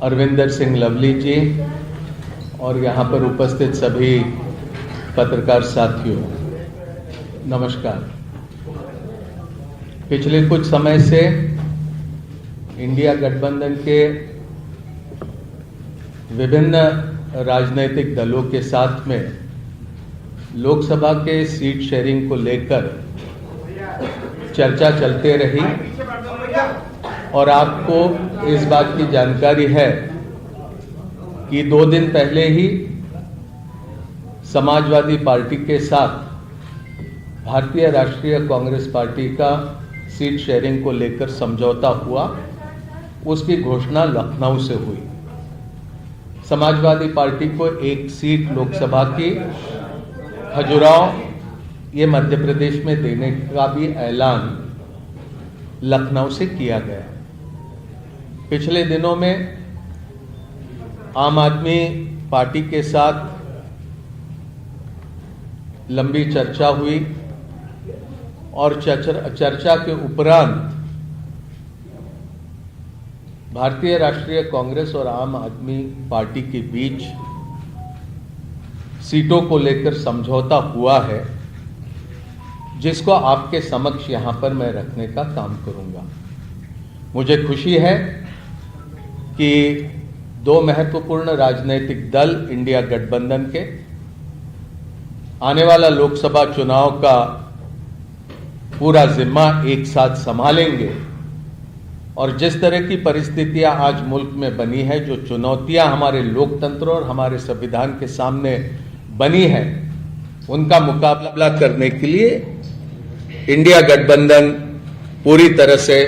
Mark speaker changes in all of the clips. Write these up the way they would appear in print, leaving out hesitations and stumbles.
Speaker 1: अरविंदर सिंह लवली जी और यहाँ पर उपस्थित सभी पत्रकार साथियों, नमस्कार। पिछले कुछ समय से इंडिया गठबंधन के विभिन्न राजनीतिक दलों के साथ में लोकसभा के सीट शेयरिंग को लेकर चर्चा चलते रही और आपको इस बात की जानकारी है कि 2 दिन पहले ही समाजवादी पार्टी के साथ भारतीय राष्ट्रीय कांग्रेस पार्टी का सीट शेयरिंग को लेकर समझौता हुआ। उसकी घोषणा लखनऊ से हुई। समाजवादी पार्टी को 1 सीट लोकसभा की खजुराहो, ये मध्य प्रदेश में देने का भी ऐलान लखनऊ से किया गया। पिछले दिनों में आम आदमी पार्टी के साथ लंबी चर्चा हुई और चर्चा के उपरांत भारतीय राष्ट्रीय कांग्रेस और आम आदमी पार्टी के बीच सीटों को लेकर समझौता हुआ है, जिसको आपके समक्ष यहां पर मैं रखने का काम करूंगा। मुझे खुशी है कि 2 महत्वपूर्ण राजनीतिक दल इंडिया गठबंधन के आने वाला लोकसभा चुनाव का पूरा जिम्मा एक साथ संभालेंगे और जिस तरह की परिस्थितियां आज मुल्क में बनी है, जो चुनौतियां हमारे लोकतंत्र और हमारे संविधान के सामने बनी है, उनका मुकाबला करने के लिए इंडिया गठबंधन पूरी तरह से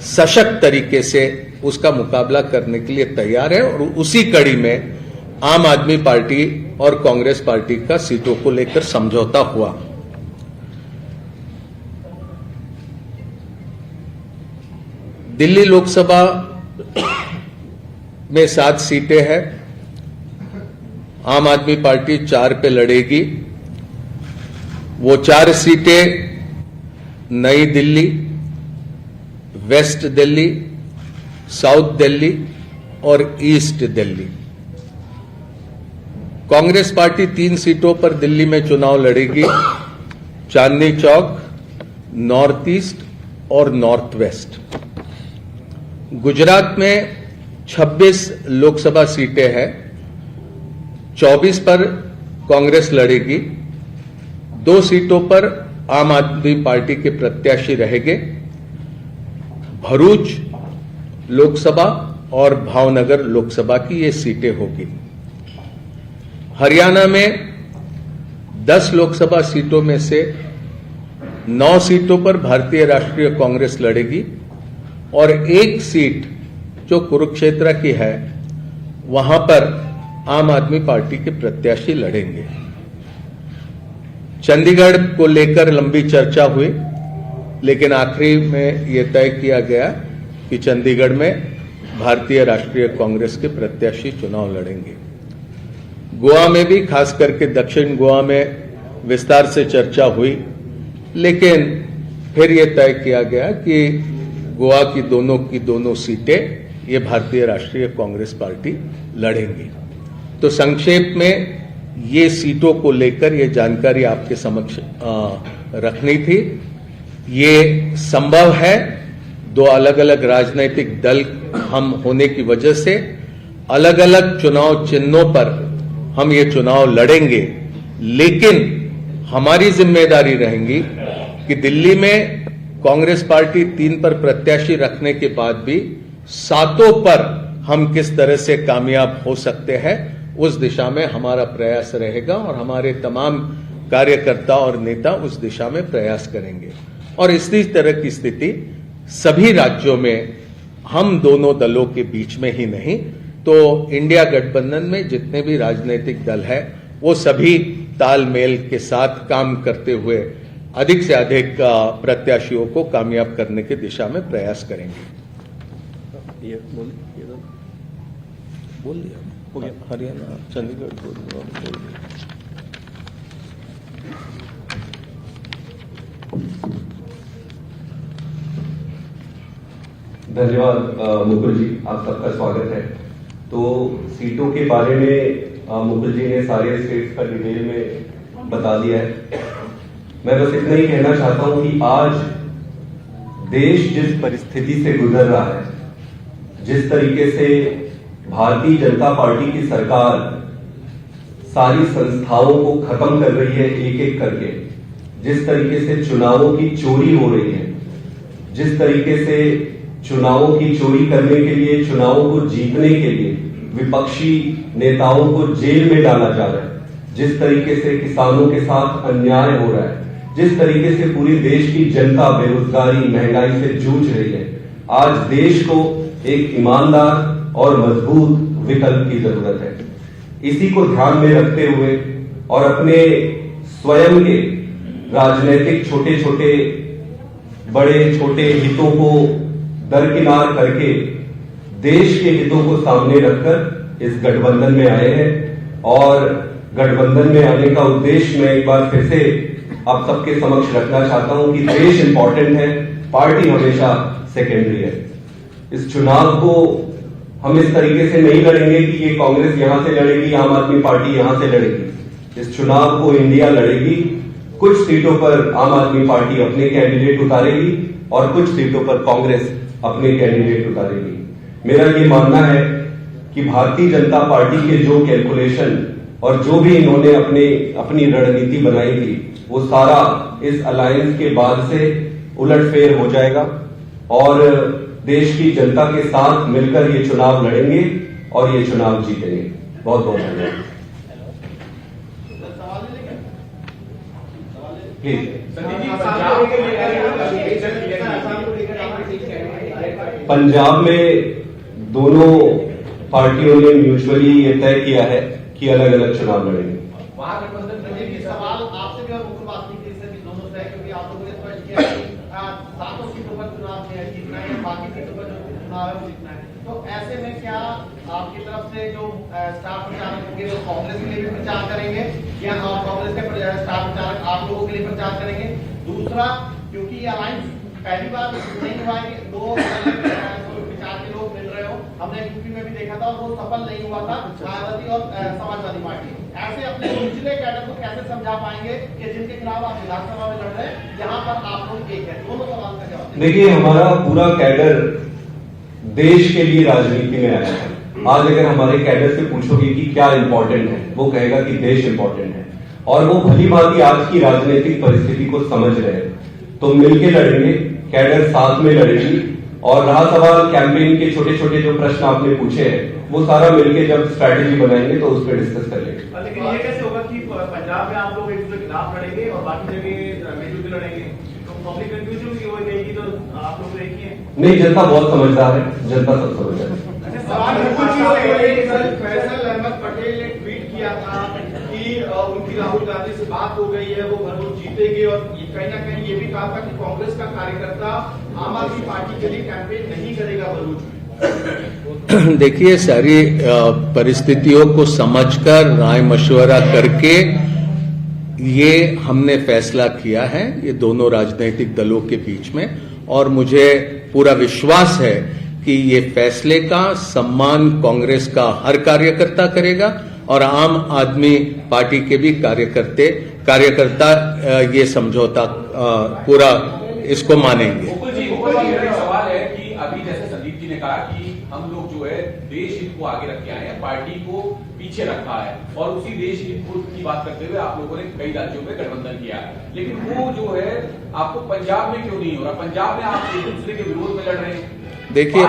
Speaker 1: सशक्त तरीके से उसका मुकाबला करने के लिए तैयार है। और उसी कड़ी में आम आदमी पार्टी और कांग्रेस पार्टी का सीटों को लेकर समझौता हुआ। दिल्ली लोकसभा में 7 सीटें हैं। आम आदमी पार्टी 4 पे लड़ेगी। वो 4 सीटें नई दिल्ली, वेस्ट दिल्ली, साउथ दिल्ली और ईस्ट दिल्ली। कांग्रेस पार्टी 3 सीटों पर दिल्ली में चुनाव लड़ेगी, चांदनी चौक, नॉर्थ ईस्ट और नॉर्थ वेस्ट। गुजरात में 26 लोकसभा सीटें हैं। 24 पर कांग्रेस लड़ेगी। 2 सीटों पर आम आदमी पार्टी के प्रत्याशी रहेंगे। भरूच लोकसभा और भावनगर लोकसभा की ये सीटें होगी। हरियाणा में 10 लोकसभा सीटों में से 9 सीटों पर भारतीय राष्ट्रीय कांग्रेस लड़ेगी और 1 सीट जो कुरुक्षेत्र की है, वहां पर आम आदमी पार्टी के प्रत्याशी लड़ेंगे। चंडीगढ़ को लेकर लंबी चर्चा हुई, लेकिन आखिरी में यह तय किया गया कि चंडीगढ़ में भारतीय राष्ट्रीय कांग्रेस के प्रत्याशी चुनाव लड़ेंगे। गोवा में भी, खास करके दक्षिण गोवा में विस्तार से चर्चा हुई, लेकिन फिर यह तय किया गया कि गोवा की दोनों सीटें ये भारतीय राष्ट्रीय कांग्रेस पार्टी लड़ेंगी। तो संक्षेप में ये सीटों को लेकर ये जानकारी आपके समक्ष रखनी थी। ये संभव है, 2 अलग अलग राजनीतिक दल हम होने की वजह से अलग अलग चुनाव चिन्हों पर हम ये चुनाव लड़ेंगे, लेकिन हमारी जिम्मेदारी रहेगी कि दिल्ली में कांग्रेस पार्टी 3 पर प्रत्याशी रखने के बाद भी 7 पर हम किस तरह से कामयाब हो सकते हैं, उस दिशा में हमारा प्रयास रहेगा और हमारे तमाम कार्यकर्ता और नेता उस दिशा में प्रयास करेंगे। और इसी तरह की स्थिति सभी राज्यों में हम दोनों दलों के बीच में ही नहीं, तो इंडिया गठबंधन में जितने भी राजनीतिक दल हैं, वो सभी तालमेल के साथ काम करते हुए अधिक से अधिक प्रत्याशियों को कामयाब करने की दिशा में प्रयास करेंगे। बोल दिया हो गया। हरियाणा, चंडीगढ़ बोल दिया।
Speaker 2: धन्यवाद मुकुल जी, आप सबका स्वागत है। तो सीटों के बारे में मुकुल जी ने सारे स्टेट्स का डिटेल में बता दिया है। मैं बस इतना ही कहना चाहता हूं कि आज देश जिस परिस्थिति से गुजर रहा है, जिस तरीके से भारतीय जनता पार्टी की सरकार सारी संस्थाओं को खत्म कर रही है एक एक करके, जिस तरीके से चुनावों की चोरी हो रही है, जिस तरीके से चुनावों की चोरी करने के लिए, चुनावों को जीतने के लिए विपक्षी नेताओं को जेल में डाला जा रहा है, जिस तरीके से किसानों के साथ अन्याय हो रहा है, जिस तरीके से पूरी देश की जनता बेरोजगारी, महंगाई से जूझ रही है, आज देश को एक ईमानदार और मजबूत विकल्प की जरूरत है। इसी को ध्यान में रखते हुए और अपने स्वयं के राजनीतिक छोटे छोटे बड़े छोटे हितों को दरकिनार करके देश के हितों को सामने रखकर इस गठबंधन में आए हैं। और गठबंधन में आने का उद्देश्य मैं एक बार फिर से आप सबके समक्ष रखना चाहता हूं कि देश इंपॉर्टेंट है, पार्टी हमेशा सेकेंडरी है। इस चुनाव को हम इस तरीके से नहीं लड़ेंगे कि ये कांग्रेस यहां से लड़ेगी, आम आदमी पार्टी यहां से लड़ेगी। इस चुनाव को इंडिया लड़ेगी। कुछ सीटों पर आम आदमी पार्टी अपने कैंडिडेट उतारेगी और कुछ सीटों पर कांग्रेस अपने कैंडिडेट उतारेगी। मेरा ये मानना है कि भारतीय जनता पार्टी के जो कैलकुलेशन और जो भी इन्होंने अपनी रणनीति बनाई थी, वो सारा इस अलायंस के बाद से उलटफेर हो जाएगा और देश की जनता के साथ मिलकर ये चुनाव लड़ेंगे और ये चुनाव जीतेंगे। बहुत बहुत धन्यवाद। पंजाब में दोनों पार्टियों ने म्यूचुअली ये तय किया है कि अलग अलग चुनाव लड़ेंगे।
Speaker 3: सवाल आपसे भी और मुकुल वासनिक से भी दोनों से है, क्योंकि आप लोगों ने स्पष्ट किया कि 7 सीटों पर चुनाव जीतना है, बाकी सीटों पर जो चुनाव है वो जीतना है। तो ऐसे में क्या आपकी तरफ से जो स्टार प्रचारक होंगे वो कांग्रेस के लिए भी प्रचार करेंगे या कांग्रेस के स्टार प्रचारक आप लोगों के लिए प्रचार करेंगे? दूसरा, क्योंकि ये अलायंस पहली बार नहीं हुआ है कि दो विचार के लोग मिल रहे हो, हमने यूपी में भी देखा था और वो सफल नहीं हुआ था, मायावती और समाजवादी पार्टी। ऐसे अपने निचले कैडर को कैसे समझा पाएंगे कि जिनके खिलाफ आप विधानसभा में लड़ रहे हैं, यहाँ पर आप लोग एक है? दोनों सवाल का जवाब
Speaker 2: देखिए, हमारा पूरा कैडर देश के लिए राजनीति में आया है। आज अगर हमारे कैडर से पूछोगे कि क्या इंपॉर्टेंट है, वो कहेगा कि देश इंपॉर्टेंट है और वो भली भांति आज की राजनीतिक परिस्थिति को समझ रहे हैं। तो मिलकर लड़ेंगे, कैडर साथ में लड़ेगी। और रहा सवाल कैंपेन के छोटे छोटे जो प्रश्न आपने पूछे हैं, वो सारा मिलकर जब स्ट्रैटेजी बनाएंगे तो उस पर डिस्कस कर लेंगे।
Speaker 3: लेकिन ये कैसे होगा कि पंजाब में आप लोग एक दूसरे के खिलाफ लड़ेंगे और बाकी जगह मिलजुल के लड़ेंगे? तो पब्लिक कंफ्यूजन की हो जाएगी, तो आप लोग एक ही है।
Speaker 2: नहीं, जनता बहुत समझदार है, जनता सब समझ है।
Speaker 3: फैसल अहमद पटेल ने ट्वीट किया था कि उनकी राहुल गांधी से बात हो गई है, वो भरपूर जीतेगी और कहीं ना कहीं ये भी कहा था कि कांग्रेस का कार्यकर्ता आम आदमी पार्टी के लिए कैंपेन नहीं करेगा भरूच में।
Speaker 1: देखिए, सारी परिस्थितियों को समझकर राय मशवरा करके ये हमने फैसला किया है, ये दोनों राजनीतिक दलों के बीच में। और मुझे पूरा विश्वास है कि ये फैसले का सम्मान कांग्रेस का हर कार्यकर्ता करेगा और आम आदमी पार्टी के भी कार्यकर्ता ये समझौता पूरा इसको मानेंगे।
Speaker 4: मुकुल जी, मेरा सवाल है कि अभी जैसे संदीप जी ने कहा कि हम लोग जो है देश हित को आगे रख के आए हैं, पार्टी को पीछे रखा है और उसी देश हित की बात करते हुए आप लोगों ने कई राज्यों में गठबंधन किया है, लेकिन वो जो है आपको पंजाब में क्यों नहीं हो रहा? पंजाब में आप एक दूसरे के विरोध में लड़ रहे हैं।
Speaker 1: देखिए,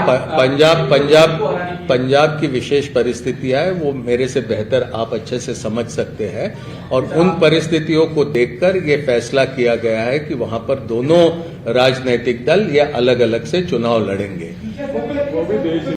Speaker 1: पंजाब की विशेष परिस्थितियां है, वो मेरे से बेहतर आप अच्छे से समझ सकते हैं और उन परिस्थितियों को देखकर ये फैसला किया गया है कि वहां पर दोनों राजनीतिक दल या अलग अलग से चुनाव लड़ेंगे।